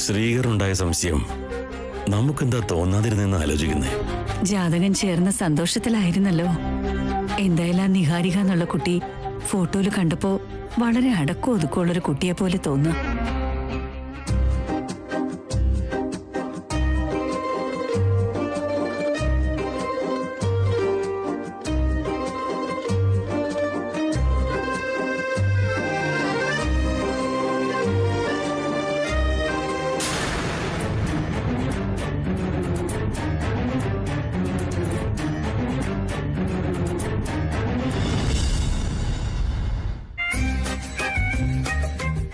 ശ്രീകറുണ്ടായ സംശയം നമുക്കെന്താ തോന്നാതിരുന്നെന്ന് ആലോചിക്കുന്നേ. ജാതകം ചേർന്ന സന്തോഷത്തിലായിരുന്നല്ലോ. എന്തായാലും നിഹാരിക എന്നുള്ള കുട്ടി ഫോട്ടോയിൽ കണ്ടപ്പോ വളരെ അടക്കം ഒതുക്കമുള്ളൊരു കുട്ടിയെ പോലെ തോന്നുന്നു.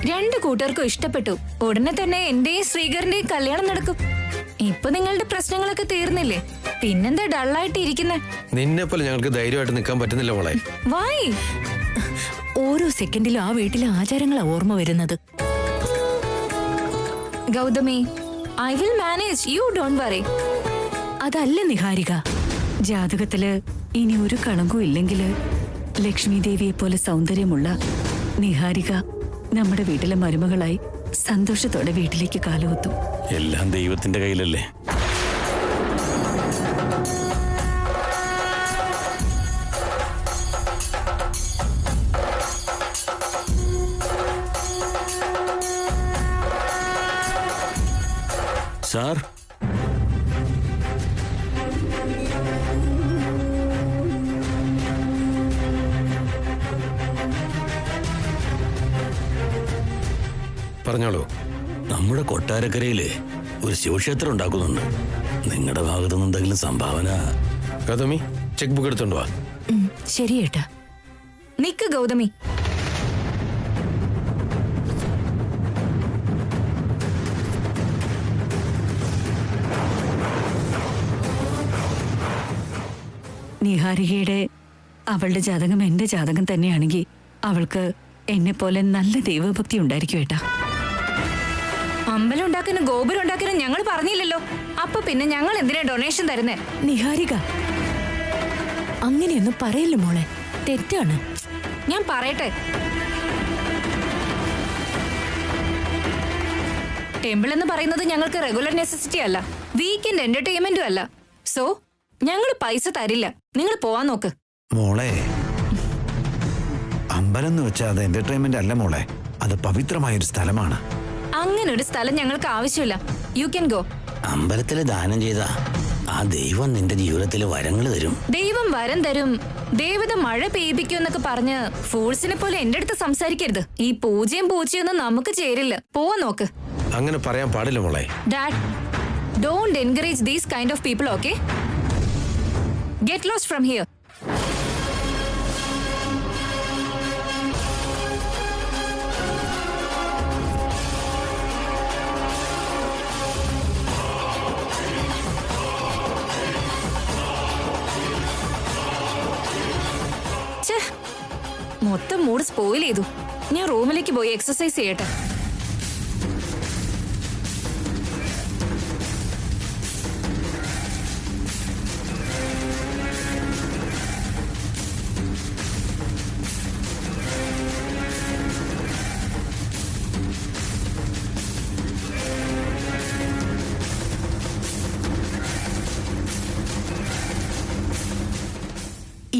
രണ്ടു കൂട്ടർക്കും ഇഷ്ടപ്പെട്ടു. ഉടനെ തന്നെ എന്റെയും ശ്രീകറിന്റെയും കല്യാണം നടക്കും. ഇപ്പൊ നിങ്ങളുടെ പ്രശ്നങ്ങളൊക്കെ തീർന്നില്ലേ? പിന്നെന്താ ഡള്ളായിട്ട് ഇരിക്കുന്നേ? നിന്നെ പോലെ ഞങ്ങൾക്ക് ധൈര്യമായിട്ട് നിൽക്കാൻ പറ്റുന്നില്ല മോളെ. വായ്, ഓരോ സെക്കൻഡിലും ആ വീട്ടിലെ ആചാരങ്ങളാ ഓർമ്മ വരുന്നത്. Gautami, I will manage, you don't worry. അതല്ല നിഹാരിക, ജാതകത്തില് ഇനി ഒരു കളങ്കവും ഇല്ലെങ്കില് ലക്ഷ്മി ദേവിയെ പോലെ സൗന്ദര്യമുള്ള നിഹാരിക നമ്മുടെ വീട്ടിലെ മരുമകളായി സന്തോഷത്തോടെ വീട്ടിലേക്ക് കാലുകുത്തും. എല്ലാം ദൈവത്തിന്റെ കയ്യിലല്ലേ. സാർ, പറഞ്ഞോളൂ. നമ്മുടെ കൊട്ടാരക്കരയില് ഒരു ശിവക്ഷേത്രം ഉണ്ടാക്കുന്നുണ്ട്. നിങ്ങളുടെ ഭാഗത്തുനിന്ന് എന്തെങ്കിലും സംഭാവന? ഗൗതമി, ചെക്ക് ബുക്ക് എടുത്തോണ്ട് വാ. ശരി ഏട്ടാ. നിക്ക് ഗൗതമി. നിഹാരികയുടെ അവളുടെ ജാതകം എന്റെ ജാതകം തന്നെയാണെങ്കിൽ അവൾക്ക് എന്നെ പോലെ നല്ല ദൈവഭക്തി ഉണ്ടായിരിക്കും ഏട്ടാ. അമ്പലം ഉണ്ടാക്കുന്ന ഗോപുരം ഉണ്ടാക്കുന്ന ഞങ്ങൾ പറഞ്ഞില്ലല്ലോ. അപ്പൊ പിന്നെ ഞങ്ങൾ എന്തിനാ ഡൊണേഷൻ തരുന്നേ? നിഹാരിക, അങ്ങനെയൊന്നും പറയല്ലോ മോളെ, തെറ്റാണ്. ഞാൻ പറയട്ടെ, ടെമ്പിൾ എന്ന് പറയുന്നത് ഞങ്ങൾക്ക് റെഗുലർ നെസസിറ്റി അല്ല, വീക്കെൻഡ് എന്റർടൈൻമെന്റും അല്ല. സോ ഞങ്ങൾ പൈസ തരില്ല. നിങ്ങൾ പോവാൻ നോക്ക്. മോളെ, അമ്പലം എന്ന് വെച്ചാൽ അത് എന്റർടൈൻമെന്റ് അല്ല മോളെ, അത് പവിത്രമായൊരു സ്ഥലമാണ്. അങ്ങനെ ഒരു സ്ഥലം ഞങ്ങൾക്ക് ആവശ്യമില്ല. You can go. അമ്പലത്തില് ദാനം ചെയ്താ ആ ദൈവം നിന്റെ ജീവിതത്തിൽ വരങ്ങൾ തരും. ദൈവം വരം തരും, ദേവത മഴ പെയ്യിപ്പിക്കും എന്നൊക്കെ പറഞ്ഞ് ഫൂൾസിനെ പോലെ എന്റെ അടുത്ത് സംസാരിക്കരുത്. ഈ പൂജയും പൂച്ചയൊന്നും നമുക്ക് ചേരില്ല. പോവാൻ നോക്ക്. അങ്ങനെ പറയാൻ പാടില്ല മോളെ. Dad, don't encourage these kind of people, okay? Get lost from here. മൊത്തം മൂഡ് സ്പോയിൽ ചെയ്തു. ഞാൻ റൂമിലേക്ക് പോയി എക്സസൈസ് ചെയ്യട്ടെ.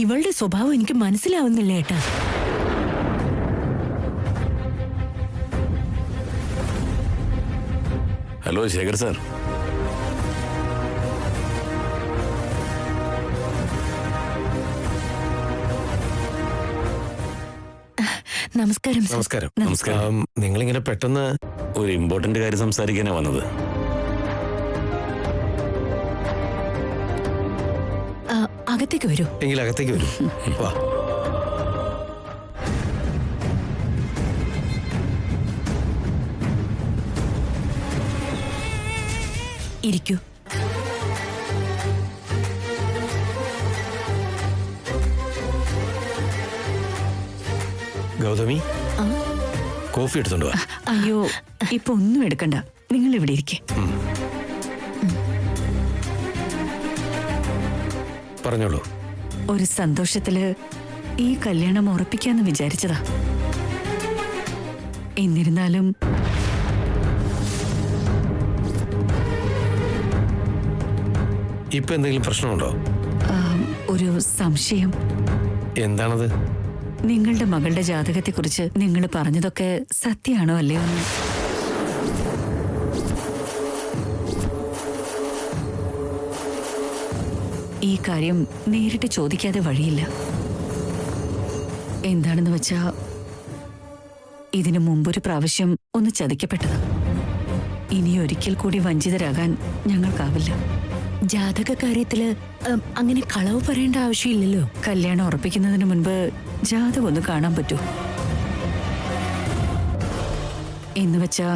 ഇവളുടെ സ്വഭാവം എനിക്ക് മനസ്സിലാവുന്നില്ല ഏട്ടാ. Hello Shekhar sir. നമസ്കാരം സർ. നമസ്കാരം. നമസ്കാരം. നിങ്ങളിങ്ങനെ പെട്ടെന്ന് ഒരു ഇമ്പോർട്ടന്റ് കാര്യം സംസാരിക്കാനാ വന്നത്. അകത്തേക്ക് വരൂ. എങ്കിൽ അകത്തേക്ക് വരൂ. വാ. ഇരിക്കൂ. ഗൗതമി, കോഫി എടുത്തോണ്ട് വാ. അയ്യോ, ഇപ്പൊ ഒന്നും എടുക്കണ്ട, നിങ്ങൾ ഇവിടെ ഇരിക്കേ. പറഞ്ഞോളൂ. ഒരു സന്തോഷത്തില് ഈ കല്യാണം ഉറപ്പിക്കാന്ന് വിചാരിച്ചതാ. എന്നിരുന്നാലും ഇപ്പൊ എന്തെങ്കിലും പ്രശ്നമുണ്ടോ? ഒരു സംശയം. എന്താണത്? നിങ്ങളുടെ മകളുടെ ജാതകത്തെക്കുറിച്ച് നിങ്ങൾ പറഞ്ഞതൊക്കെ സത്യമാണോ അല്ലയോ എന്ന്. ഈ കാര്യം നേരിട്ട് ചോദിക്കാതെ വഴിയില്ല. എന്താണെന്ന് വെച്ചാ ഇതിനു മുമ്പൊരു പ്രാവശ്യം ഒന്ന് ചതിക്കപ്പെട്ടത്. ഇനി ഒരിക്കൽ കൂടി വഞ്ചിതരാകാൻ ഞങ്ങൾക്കാവില്ല. ജാതക കാര്യത്തില് അങ്ങനെ കളവ് പറയേണ്ട ആവശ്യമില്ലല്ലോ. കല്യാണം ഉറപ്പിക്കുന്നതിന് മുൻപ് ജാതകം ഒന്ന് കാണാൻ പറ്റൂ എന്ന് വെച്ചാ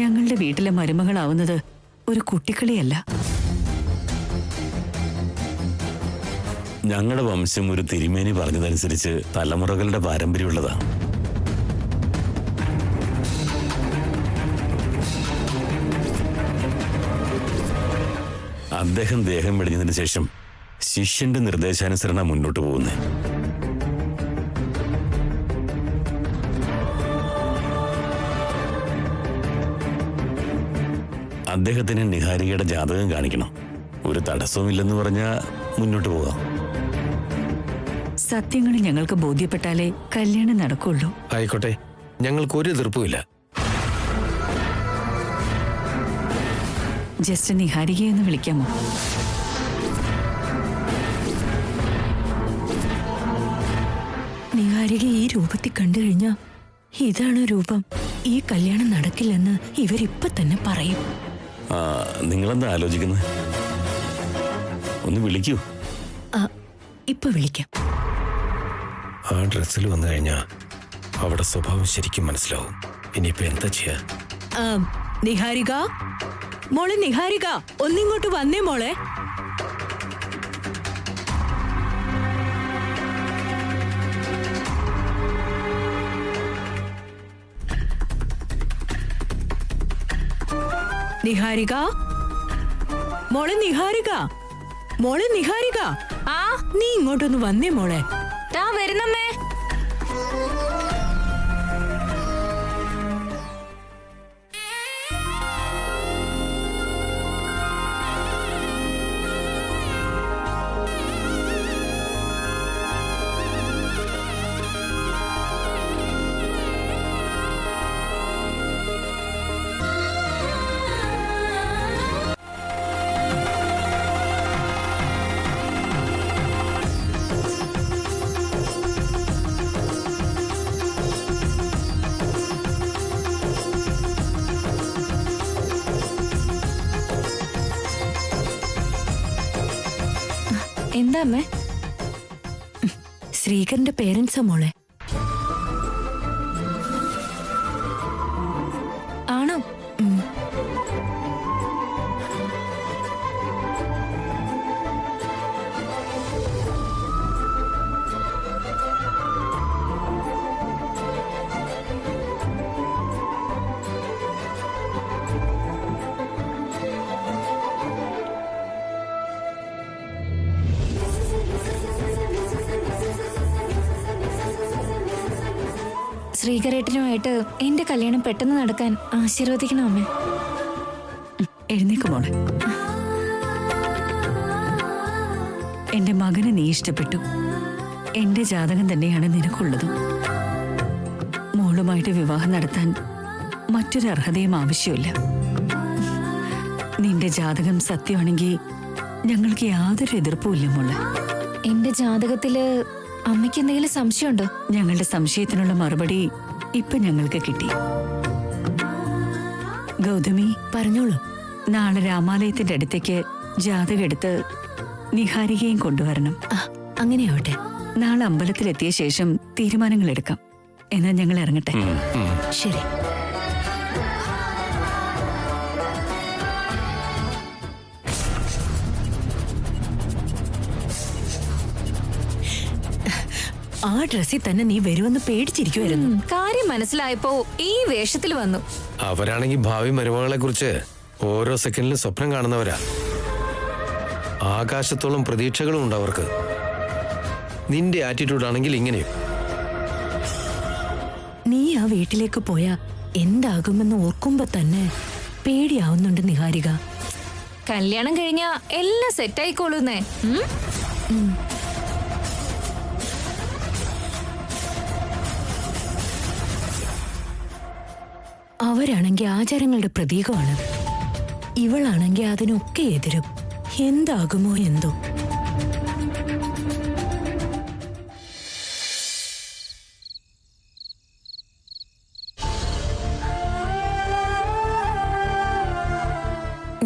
ഞങ്ങളുടെ വീട്ടിലെ മരുമകളാവുന്നത് ഒരു കുട്ടിക്കളിയല്ല. ഞങ്ങളുടെ വംശം ഒരു തിരുമേനി പറഞ്ഞതനുസരിച്ച് തലമുറകളുടെ പാരമ്പര്യമുള്ളതാ. അദ്ദേഹം ദേഹം വെടിഞ്ഞതിന് ശേഷം ശിഷ്യന്റെ നിർദ്ദേശാനുസരണം മുന്നോട്ട് പോകുന്നേ. അദ്ദേഹത്തിന് നിഹാരികയുടെ ജാതകം കാണിക്കണം. ഒരു തടസ്സവുമില്ലെന്ന് പറഞ്ഞാൽ മുന്നോട്ട് പോകാം. സത്യങ്ങൾ ഞങ്ങൾക്ക് ബോധ്യപ്പെട്ടാലേ കല്യാണം നടക്കുള്ളൂ. ആയിക്കോട്ടെ, ഞങ്ങൾക്ക് ഒരു എതിർപ്പുമില്ല. ജസ്റ്റ് നിഹാരികയെന്ന് വിളിക്കാമോ? നിഹാരിക ഈ രൂപത്തിൽ കണ്ടു കഴിഞ്ഞാ ഇതാണ് രൂപം, ഈ കല്യാണം നടക്കില്ലെന്ന് ഇവരിപ്പൊ തന്നെ പറയും. നിങ്ങളെന്താ ആലോചിക്കുന്നത്? ഒന്ന് വിളിക്കൂ. ഇപ്പൊ വിളിക്കാം. ആ ഡ്രസ്സിൽ വന്നു കഴിഞ്ഞാ അവിടെ സ്വഭാവം ശരിക്കും മനസ്സിലാവും. ഇനിയിപ്പോ എന്താ ചെയ്യാ? നിഹാരിക, മോളെ നിഹാരിക, ഒന്നിങ്ങോട്ട് വന്നേ മോളെ. നിഹാരിക, മോളെ നിഹാരിക, മോളെ നിഹാരിക, നീ ഇങ്ങോട്ടൊന്ന് വന്നേ മോളെ. വരുന്നമ്മേ. എന്താ അമ്മേ? ശ്രീകരന്റെ പേരൻസാ മോളെ. ആണോ? ശ്രീകരേട്ടനുമായിട്ട് എന്റെ കല്യാണം പെട്ടെന്ന് നടക്കാൻ ആശീർവദിക്കണം അമ്മേ. എഴുന്നേക്ക് മോളെ. എന്റെ മകനെ നീ ഇഷ്ടപ്പെട്ടു. എന്റെ ജാതകം തന്നെയാണ് നിനക്കുള്ളതും. മോളുമായിട്ട് വിവാഹം നടത്താൻ മറ്റൊരു അർഹതയും ആവശ്യമില്ല. നിന്റെ ജാതകം സത്യമാണെങ്കിൽ ഞങ്ങൾക്ക് യാതൊരു എതിർപ്പുമില്ല മോളെ. എന്റെ ജാതകത്തില് അമ്മയ്ക്ക് എന്തെങ്കിലും സംശയമുണ്ടോ? ഞങ്ങളുടെ സംശയത്തിനുള്ള മറുപടി ഇപ്പൊ ഞങ്ങൾക്ക് കിട്ടി. ഗൗതമി, പറഞ്ഞോളൂ. നാളെ രാമാലയത്തിന്റെ അടുത്തേക്ക് ജാതകം എടുത്ത് നിഹാരികയും കൊണ്ടുവരണം. അങ്ങനെയാവട്ടെ. നാളെ അമ്പലത്തിലെത്തിയ ശേഷം തീരുമാനങ്ങൾ എടുക്കാം. എന്നാ ഞങ്ങൾ ഇറങ്ങട്ടെ. ശരി. ആ ഡ്രസ്സിൽ തന്നെ നീ വരുമെന്ന് പേടിച്ചിരിക്കുവായിരുന്നു. കാര്യം മനസ്സിലായപ്പോ ഈ വേഷത്തിൽ വന്നു. അവരാണെങ്കിൽ ഭാവി മരുമകളെ കുറിച്ച് ഓരോ സെക്കൻഡിലും സ്വപ്നം കാണുന്നവരാ. ആകാശത്തോളം പ്രതീക്ഷകളും ഉണ്ട് അവർക്ക്. നിന്റെ ആറ്റിറ്റ്യൂഡ് ആണെങ്കിൽ ഇങ്ങനെയും. നീ ആ വീട്ടിലേക്ക് പോയാ എന്താകുമെന്ന് ഓർക്കുമ്പോ തന്നെ പേടിയാവുന്നുണ്ട് നിഹാരിക. കല്യാണം കഴിഞ്ഞാ എല്ലാം സെറ്റായിക്കോളൂന്നേ. അവരാണെങ്കിൽ ആചാരങ്ങളുടെ പ്രതീകമാണ്, ഇവളാണെങ്കിൽ അതിനൊക്കെ എതിരും. എന്താകുമോ എന്തോ.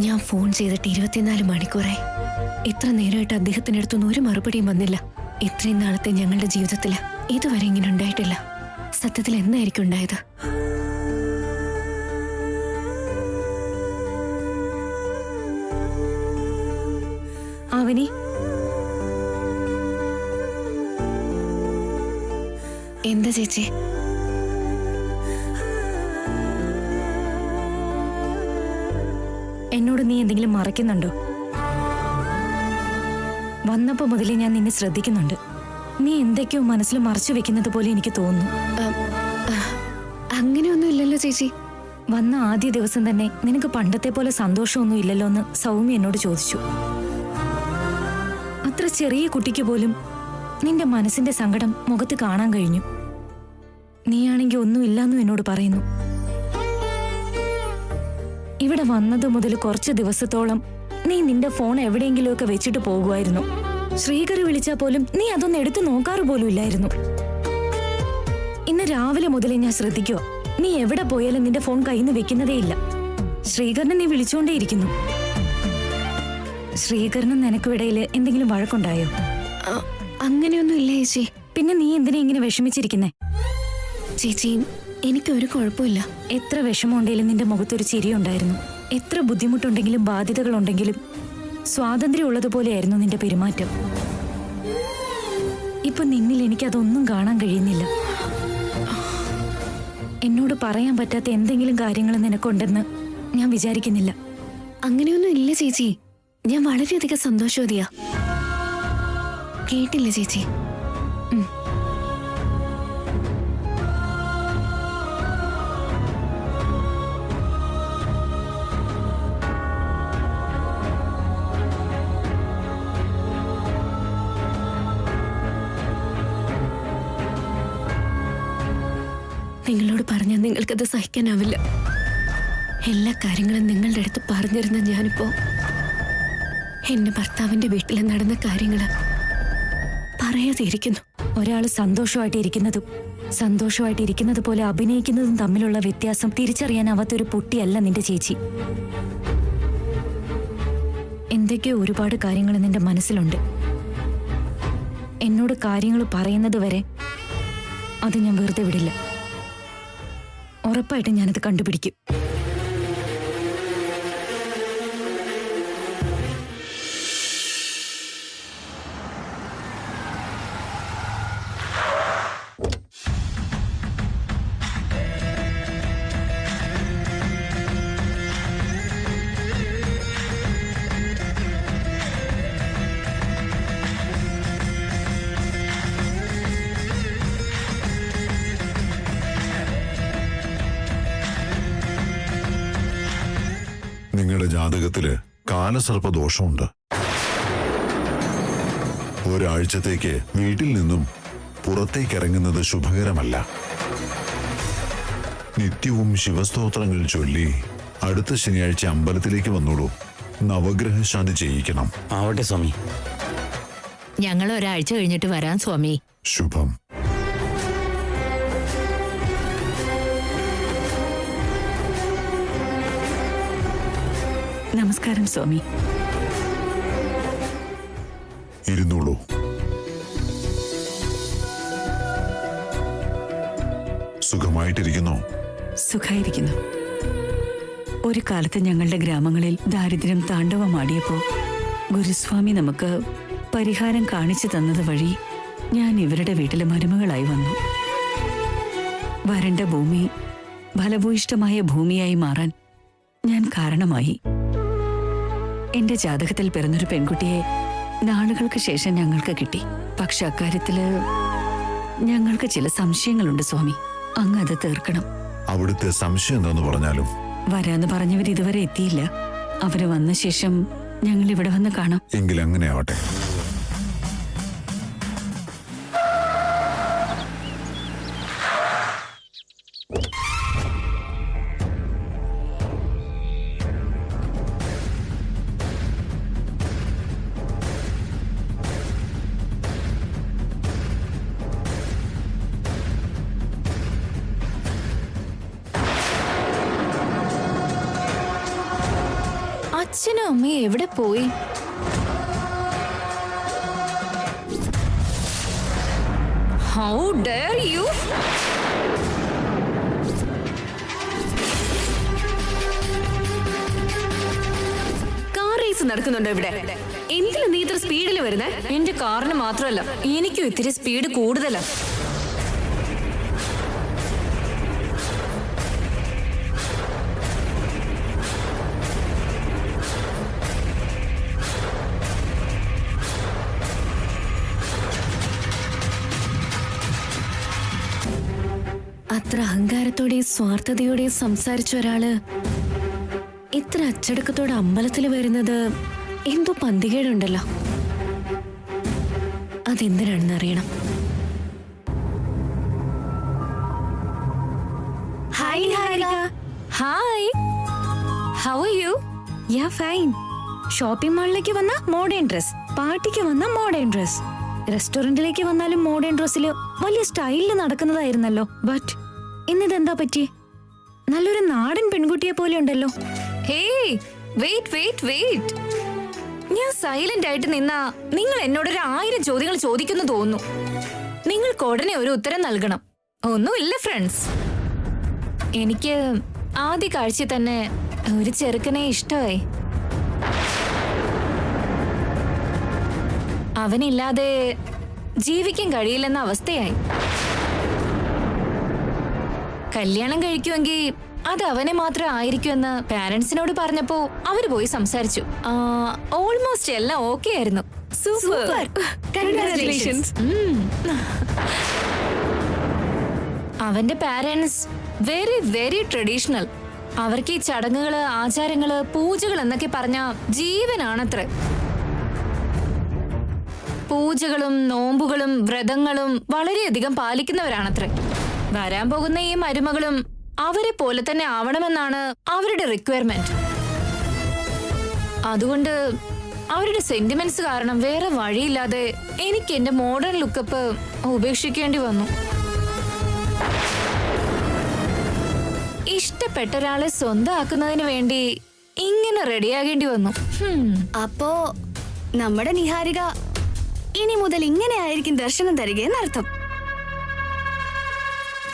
ഞാൻ ഫോൺ ചെയ്തിട്ട് 24 മണിക്കൂറായി. ഇത്ര നേരമായിട്ട് അദ്ദേഹത്തിന്റെ അടുത്തൊന്നും ഒരു മറുപടിയും വന്നില്ല. ഇത്രയും നാളത്തെ ഞങ്ങളുടെ ജീവിതത്തില് ഇതുവരെ ഇങ്ങനെ ഉണ്ടായിട്ടില്ല. സത്യത്തിൽ എന്തായിരിക്കും ഉണ്ടായത്? അവനി, എന്താ ചേച്ചി? എന്നോട് നീ എന്തെങ്കിലും മറയ്ക്കുന്നുണ്ടോ? വന്നപ്പോ മുതലേ ഞാൻ നിന്നെ ശ്രദ്ധിക്കുന്നുണ്ട്. നീ എന്തൊക്കെയോ മനസ്സിൽ മറച്ചു വെക്കുന്നത് പോലെ എനിക്ക് തോന്നുന്നു. അങ്ങനെയൊന്നും ഇല്ലല്ലോ ചേച്ചി. വന്ന ആദ്യ ദിവസം തന്നെ നിനക്ക് പണ്ടത്തെ പോലെ സന്തോഷമൊന്നും ഇല്ലല്ലോ എന്ന് സൗമ്യ എന്നോട് ചോദിച്ചു. അത്ര ചെറിയ കുട്ടിക്ക് പോലും നിന്റെ മനസ്സിന്റെ സങ്കടം മുഖത്ത് കാണാൻ കഴിഞ്ഞു. നീയാണെങ്കിൽ ഒന്നുമില്ലാന്നും എന്നോട് പറയുന്നു. ഇവിടെ വന്നത് മുതൽ കുറച്ച് ദിവസത്തോളം നീ നിന്റെ ഫോൺ എവിടെയെങ്കിലുമൊക്കെ വെച്ചിട്ട് പോകുമായിരുന്നു. ശ്രീകർ വിളിച്ചാൽ പോലും നീ അതൊന്നും എടുത്തു നോക്കാറ് പോലും ഇല്ലായിരുന്നു. ഇന്ന് രാവിലെ മുതലേ ഞാൻ ശ്രദ്ധിക്കുക, നീ എവിടെ പോയാലും നിന്റെ ഫോൺ കയ്യിൽ നിന്ന് വെക്കുന്നതേ ഇല്ല. ശ്രീകറിനെ നീ വിളിച്ചുകൊണ്ടേയിരിക്കുന്നു. ശ്രീകറിനും നിനക്കും ഇടയിൽ എന്തെങ്കിലും വഴക്കുണ്ടായോ? അങ്ങനെയൊന്നും ഇല്ല ചേച്ചി. പിന്നെ നീ എന്തിനാ ഇങ്ങനെ വിഷമിച്ചിരിക്കുന്നേ? ചേച്ചി, എനിക്കൊരു കുഴപ്പമില്ല. എത്ര വിഷമമുണ്ടെങ്കിലും നിന്റെ മുഖത്തൊരു ചിരിയുണ്ടായിരുന്നു. എത്ര ബുദ്ധിമുട്ടുണ്ടെങ്കിലും ബാധ്യതകളുണ്ടെങ്കിലും സ്വാതന്ത്ര്യം ഉള്ളതുപോലെയായിരുന്നു നിന്റെ പെരുമാറ്റം. ഇപ്പൊ നിന്നിൽ എനിക്കതൊന്നും കാണാൻ കഴിയുന്നില്ല. എന്നോട് പറയാൻ പറ്റാത്ത എന്തെങ്കിലും കാര്യങ്ങൾ നിനക്കുണ്ടെന്ന് ഞാൻ വിചാരിക്കുന്നില്ല. അങ്ങനെയൊന്നും ഇല്ല ചേച്ചി. ഞാൻ വളരെയധികം സന്തോഷവതിയാ. കേട്ടില്ല ചേച്ചി? നിങ്ങളോട് പറഞ്ഞാൽ നിങ്ങൾക്കത് സഹിക്കാനാവില്ല. എല്ലാ കാര്യങ്ങളും നിങ്ങളുടെ അടുത്ത് പറഞ്ഞിരുന്ന ഞാനിപ്പോ എന്റെ ഭർത്താവിന്റെ വീട്ടിൽ നടന്ന കാര്യങ്ങള് പറയാതെ ഇരിക്കുന്നു. ഒരാള് സന്തോഷമായിട്ടിരിക്കുന്നത് പോലെ അഭിനയിക്കുന്നതും തമ്മിലുള്ള വ്യത്യാസം തിരിച്ചറിയാനാവാത്തൊരു പൊട്ടിയല്ല നിന്റെ ചേച്ചി. എന്തൊക്കെയോ ഒരുപാട് കാര്യങ്ങൾ നിന്റെ മനസ്സിലുണ്ട്. എന്നോട് കാര്യങ്ങൾ പറയുന്നത് വരെ അത് ഞാൻ വെറുതെ വിടില്ല. ഉറപ്പായിട്ടും ഞാനത് കണ്ടുപിടിക്കും. നിങ്ങളുടെ ജാതകത്തില് കാലസർപ്പദോഷമുണ്ട്. ഒരാഴ്ചത്തേക്ക് വീട്ടിൽ നിന്നും പുറത്തേക്കിറങ്ങുന്നത് ശുഭകരമല്ല. നിത്യവും ശിവസ്തോത്രങ്ങൾ ചൊല്ലി അടുത്ത ശനിയാഴ്ച അമ്പലത്തിലേക്ക് വന്നോളൂ. നവഗ്രഹ ശാന്തി ചെയ്യിക്കണം. ആവട്ടെ സ്വാമി. ഞങ്ങൾ ഒരാഴ്ച കഴിഞ്ഞിട്ട് വരാം സ്വാമി. ശുഭം. നമസ്കാരം സ്വാമി. ഇരുന്നോളൂ. സുഖമായിട്ടിരിക്കുന്നോ? സുഖായിരിക്കുന്നു. ഒരു കാലത്ത് ഞങ്ങളുടെ ഗ്രാമങ്ങളിൽ ദാരിദ്ര്യം താണ്ഡവമാടിയപ്പോ ഗുരുസ്വാമി നമുക്ക് പരിഹാരം കാണിച്ചു തന്നത് വഴി ഞാൻ ഇവരുടെ വീട്ടിലെ മരുമകളായി വന്നു. വരണ്ട ഭൂമി ഫലഭൂയിഷ്ടമായ ഭൂമിയായി മാറാൻ ഞാൻ കാരണമായി. എന്റെ ജാതകത്തിൽ പിറന്നൊരു പെൺകുട്ടിയെ നാളുകൾക്ക് ശേഷം ഞങ്ങൾക്ക് കിട്ടി. പക്ഷെ അക്കാര്യത്തില് ഞങ്ങൾക്ക് ചില സംശയങ്ങളുണ്ട് സ്വാമി. അങ്ങ് അത് തീർക്കണം. അവിടുത്തെ സംശയം എന്താന്ന് പറഞ്ഞാലും. വരാന്ന് പറഞ്ഞവർ ഇതുവരെ എത്തിയില്ല. അവര് വന്ന ശേഷം ഞങ്ങൾ ഇവിടെ വന്ന് കാണാം. എങ്കിൽ അങ്ങനെ ആവട്ടെ. അച്ഛനും അമ്മയും എവിടെ പോയി? How dare you! Car race നടക്കുന്നുണ്ടോ ഇവിടെ? എന്തിനാ നീ ഇത്ര സ്പീഡിൽ വരുന്നേ? എന്റെ കാറിന് മാത്രമല്ല, എനിക്കും ഇത്തിരി സ്പീഡ് കൂടുതലാ. അത്ര അഹങ്കാരത്തോടെയും സ്വാർത്ഥതയോടെയും സംസാരിച്ച ഒരാള് ഇത്ര അച്ചടക്കത്തോടെ അമ്പലത്തിൽ വരുന്നത് എന്തോ പന്തികേടുണ്ടല്ലോ. അതെന്തിനാണെന്ന് അറിയണം. Hi Niharika. Hi, how are you? Ya fine. Shopping മാളിലേക്ക് വന്ന മോഡേൺ ഡ്രസ്, പാർട്ടിക്ക് വന്ന മോഡേൺ ഡ്രസ്, റെസ്റ്റോറന്റിലേക്ക് വന്നാലും മോഡേൺ ഡ്രസ്സില് വലിയ സ്റ്റൈലിൽ നടക്കുന്നതായിരുന്നല്ലോ. ബട്ട് ഇന്നിതെന്താ പറ്റി? നല്ലൊരു നാടൻ പെൺകുട്ടിയെ പോലെ ഉണ്ടല്ലോ. Hey, wait wait wait. ഞാൻ സൈലന്റ് ആയിട്ട് നിന്നാ നിങ്ങൾ എന്നോട് 1000 ചോദ്യങ്ങൾ ചോദിക്കുന്നു തോന്നുന്നു. നിങ്ങൾക്ക് ഉടനെ ഒരു ഉത്തരം നൽകണം. ഒന്നുമില്ല ഫ്രണ്ട്സ്, എനിക്ക് ആദ്യ കാഴ്ച തന്നെ ഒരു ചെറുക്കനെ ഇഷ്ടമായി. അവനില്ലാതെ ജീവിക്കാൻ കഴിയില്ലെന്ന അവസ്ഥയായി. കല്യാണം കഴിക്കുമെങ്കിൽ അത് അവനെ മാത്രം ആയിരിക്കുമെന്ന് പാരന്റ്സിനോട് പറഞ്ഞപ്പോ അവര് പോയി സംസാരിച്ചു. ഓൾമോസ്റ്റ് എല്ലാം ഓക്കെ ആയിരുന്നു. Super, congratulations. അവന്റെ പാരന്റ്സ് വെരി വെരി ട്രഡീഷണൽ. അവർക്ക് ഈ ചടങ്ങുകള്, ആചാരങ്ങള്, പൂജകൾ എന്നൊക്കെ പറഞ്ഞ ജീവനാണത്രേ. പൂജകളും നോമ്പുകളും വ്രതങ്ങളും വളരെയധികം പാലിക്കുന്നവരാണത്രേ. വരാൻ പോകുന്ന ഈ മരുമകളും അവരെ പോലെ തന്നെ ആവണമെന്നാണ് അവരുടെ റിക്വയർമെന്റ്. അതുകൊണ്ട് അവരുടെ സെന്റിമെന്റ്സ് കാരണം വേറെ വഴിയില്ലാതെ എനിക്ക് എന്റെ മോഡേൺ ലുക്കപ്പ് ഉപേക്ഷിക്കേണ്ടി വന്നു. ഇഷ്ടപ്പെട്ട ഒരാളെ സ്വന്തമാക്കുന്നതിന് വേണ്ടി ഇങ്ങനെ റെഡിയാകേണ്ടി വന്നു. അപ്പോ നമ്മുടെ നിഹാരിക ഇനി മുതൽ ഇങ്ങനെ ആയിരിക്കും ദർശനം തരികയെന്നർത്ഥം.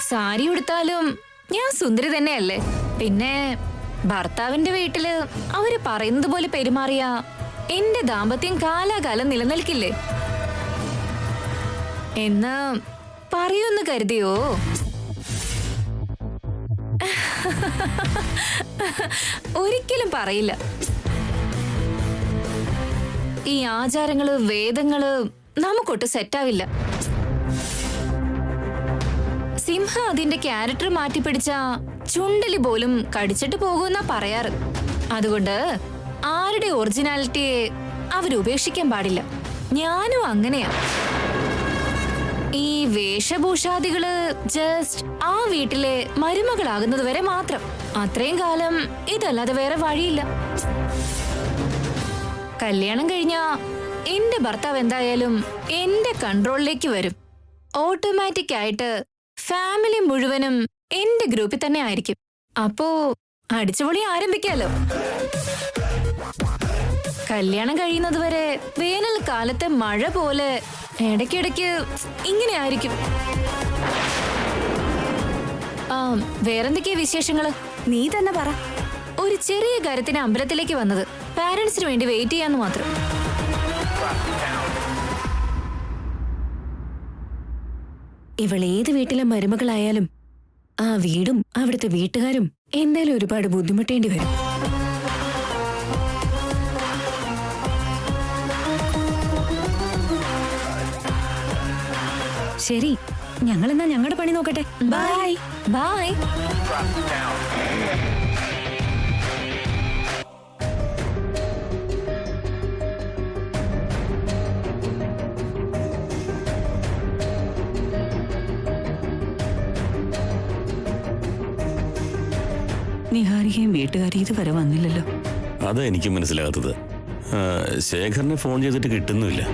സാരി ഉടുത്താലും ഞാൻ സുന്ദരി തന്നെയല്ലേ. പിന്നെ ഭർത്താവിന്റെ വീട്ടില് അവര് പറയുന്നത് പോലെ പെരുമാറിയ എന്റെ ദാമ്പത്യം കാലാകാലം നിലനിൽക്കില്ലേ എന്ന് പറയൂന്ന് കരുതിയോ? ഒരിക്കലും പറയില്ല. ഈ ആചാരങ്ങള്, വേദങ്ങള് നമുക്കൊട്ട് സെറ്റാവില്ല. സിംഹ അതിന്റെ ക്യാരക്ടർ മാറ്റിപ്പിടിച്ച ചുണ്ടലി പോലും കടിച്ചിട്ട് പോകുമെന്നാ പറയാറ്. അതുകൊണ്ട് ആരുടെ ഒറിജിനാലിറ്റിയെ അവരുപേക്ഷിക്കാൻ പാടില്ല. ഞാനും അങ്ങനെയാ. ഈ വേഷഭൂഷാദികള് ജസ്റ്റ് ആ വീട്ടിലെ മരുമകളാകുന്നത് വരെ മാത്രം. അത്രയും കാലം ഇതല്ലാതെ വേറെ വഴിയില്ല. കല്യാണം കഴിഞ്ഞാ എന്റെ ഭർത്താവ് എന്തായാലും എന്റെ കൺട്രോളിലേക്ക് വരും. ഓട്ടോമാറ്റിക് ആയിട്ട് ഫാമിലി മുഴുവനും എന്റെ ഗ്രൂപ്പിൽ തന്നെ ആയിരിക്കും. അപ്പോ അടിച്ചുപൊളി ആരംഭിക്കാലോ. കല്യാണം കഴിയുന്നത് വരെ വേനൽ കാലത്തെ മഴ പോലെ ഇടയ്ക്കിടയ്ക്ക് ഇങ്ങനെ ആയിരിക്കും. വേറെന്തൊക്കെയാ വിശേഷങ്ങള്? നീ തന്നെ പറ. ഒരു ചെറിയ കാര്യത്തിന് അമ്പലത്തിലേക്ക് വന്നത്. പാരന്റ്സിന് വേണ്ടി വെയിറ്റ് ചെയ്യാന്ന് മാത്രം. ഇവളേത് വീട്ടിലെ മരുമകളായാലും ആ വീടും അവിടുത്തെ വീട്ടുകാരും എന്തായാലും ഒരുപാട് ബുദ്ധിമുട്ടേണ്ടി വരും. ശരി, ഞങ്ങളെന്നാ ഞങ്ങളുടെ പണി നോക്കട്ടെ. Bye bye. നിഹാരികയും വീട്ടുകാരും ഇതുവരെ വന്നില്ലല്ലോ. അതാ എനിക്ക് മനസ്സിലാകാത്തത്. ശേഖരനെ ഫോൺ ചെയ്തിട്ട് കിട്ടുന്നുമില്ല.